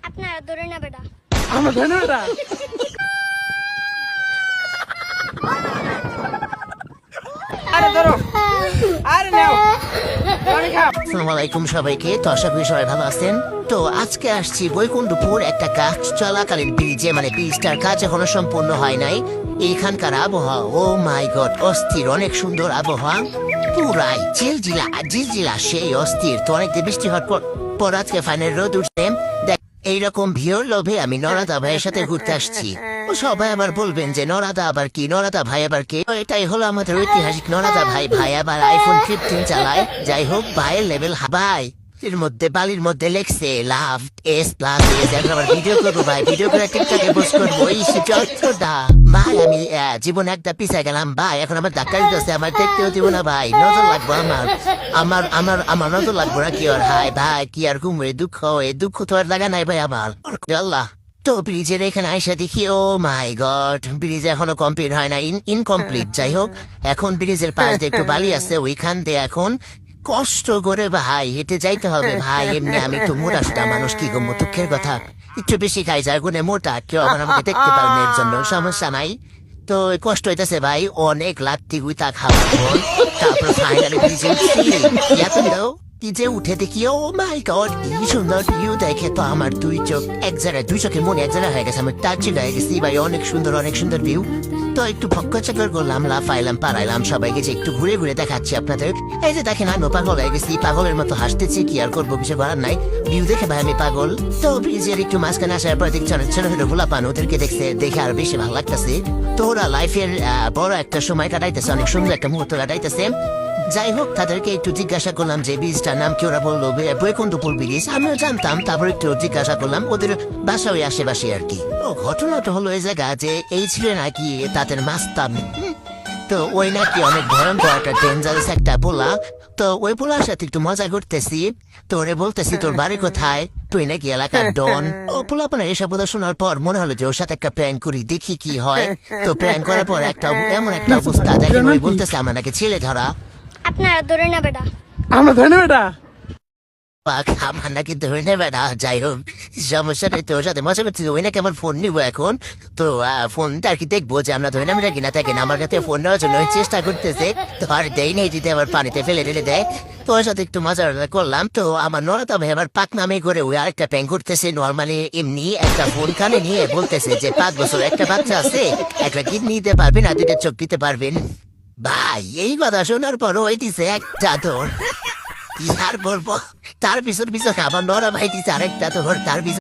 আপনারা ধরে না বেটা। আমরা ধরে না বেটা। আরে ধরো, আরে নাও, পানি খাও। আসসালামু আলাইকুম সবাইকে। তো আশা করি সবাই ভালো আছেন। তো আজকে আসছি বৈকুণ্ঠপুর একটা কাজ চলাকালীন ব্রিজে, মানে ব্রিজটার কাজ এখনো সম্পূর্ণ হয় নাই। এখানকার আবহাওয়া ও মাই গড অস্থির, অনেক সুন্দর আবহাওয়া, পুরাই ঝিলঝিলা সেই অস্থির। তো অনেকদিন বৃষ্টি হওয়ার পর আজকে ফাইনাল রোদ উঠছে। দেখ এইরকম ভিড় লোভে আমি নরাদা ভাইয়ের সাথে ঘুরতে আসছি। ও সবাই আবার বলবেন যে নরাদা আবার কি, নরাদা ভাই আবার কি। তো এটাই হলো আমাদের ঐতিহাসিক নরাদা ভাই। ভাই আবার আইফোন 15 চালায়। যাই হোক, ভাইয়ের লেভেল হাবাই। এর মধ্যে বালির মধ্যে লেখছে লাভ S+S। এখন আবার ভিডিও করবো ভাই, ভিডিও করে টিকটকে পোস্ট করবো। এই যতটা ভাই আমি জীবনে একটা পিছিয়ে গেলাম ভাই। এখন আমার ধাক্কা দিতেছে, আমার দেখতেও দিব না ভাই, নজর লাগবো আমার আমার আমার আমার নজর লাগবো না কি আর। হাই ভাই কি আর ঘুমরে দুঃখ, এই দুঃখ তো আর লাগা নাই ভাই আমার। আল্লাহ। তো ব্রিজের এখানে আইসা দেখি ও মাই গড, ব্রিজ এখনো কমপ্লিট হয় না, ইনকমপ্লিট। যাই হোক, এখন ব্রিজের পাশ দিয়ে একটু বালি আছে, ওইখান দিয়ে এখন কষ্ট করে ভাই হেঁটে যাইতে হবে ভাই। এমনি আমি তো মোটা সোটা মানুষ, কি গো দুঃখের কথা, একটু বেশি খাই যার গুণে মোটা, কেউ আবার আমাকে দেখতে পারেন, এর জন্য সমস্যা নাই। তো কষ্ট হইতেছে ভাই, অনেক লাত্তি গুইতা খাওয়ার পর তারপর ফাইনালি ব্রিজে উঠছি। কি যে উঠে দেখি ও মাই গড, কি সুন্দর ভিউ দেখে তো আমার দুই চোখ এক জায়গায়, দুই চোখের মনে এক জায়গায় হয়ে গেছে। আমি তার চিন্তা হয়ে গেছি ভাই, অনেক সুন্দর ভিউ। তো একটু ভক্কচকর করলাম, লাফাইলাম, পারাইলাম সবাইকে যে একটু ঘুরে ঘুরে দেখাচ্ছি আপনাদের। এই যে দেখেন আমি পাগল হয়ে গেছি, পাগলের মতো হাসতেছি, কি আর করবো, কিছু করার নাই। ভিউ দেখে ভাই আমি পাগল। তো ব্রিজের একটু মাঝখানে আসার পর দেখছি অনেক ছোট ছোট গোলা পান, ওদেরকে দেখে আর বেশি ভালো লাগতেছে। তো ওরা লাইফের বড় একটা সময় কাটাইতেছে, অনেক সুন্দর একটা মুহূর্ত কাটাইতেছে। যাই হোক, তাদেরকে একটু জিজ্ঞাসা করলাম যে ব্রিজটার নাম কি। ওরা বললো বৈকুণ্ঠপুর ব্রিজ। আমিও জানতাম, তারপর একটু জিজ্ঞাসা করলাম ওদের বাসা ওই আশেপাশে আর কি। ও ঘটনাটা হলো এই জায়গা যে এই ছিল নাকি তাদের মাস্তান। তো ওই নাকি অনেক ভয়ঙ্কর একটা ডেঞ্জারাস একটা পোলা। তো ওই পোলার সাথে একটু মজা করতেছি। তো ওরে বলতেছি তোর বাড়ি কোথায়, তুই নাকি এলাকার ডন। ও পোলা আপনার এসব কথা শোনার পর মনে হলো যে ওর সাথে একটা প্র্যাঙ্ক করি, দেখি কি হয়। তো প্র্যাঙ্ক করার পর এমন একটা অবস্থা দেখেন, ওই বলতেছে আমার নাকি ছেলে ধরা। আপনারা ধরে না বেটা। আমরা ধরে না বেটা। আমার নাকি ধরে নেবে না। যাই হোক, সমস্যা নেই। তোর সাথে মজা করছি, ওই নাকি আমার ফোন নিবো এখন। তো ফোনটা আর কি দেখবো যে আমরা ধরে নামি কিনা। দেখেন আমার কাছে ফোন নেওয়ার জন্য চেষ্টা করতেছে, তো আর দেই নেই, যদি আবার পানিতে ফেলে ঢেলে দেয়। তো ওর সাথে একটু মজা করলাম। তো আমার নরাদা ভাই আবার পাক নামে করে ওই আরেকটা প্যাং করতেছে, নর্মালি এমনি একটা ফোন কানে নিয়ে বলতেছে যে 5 বছর একটা বাচ্চা আছে, একটা কিডনি দিতে পারবেন আর 2টা চোখ দিতে পারবেন। ভাই এই কথা শোনার পর ওই দিছে একটা তোর, কি আর বলবো, তার পিছন আবার নরা ভাই দিছে আরেকটা তোর, তার পিছন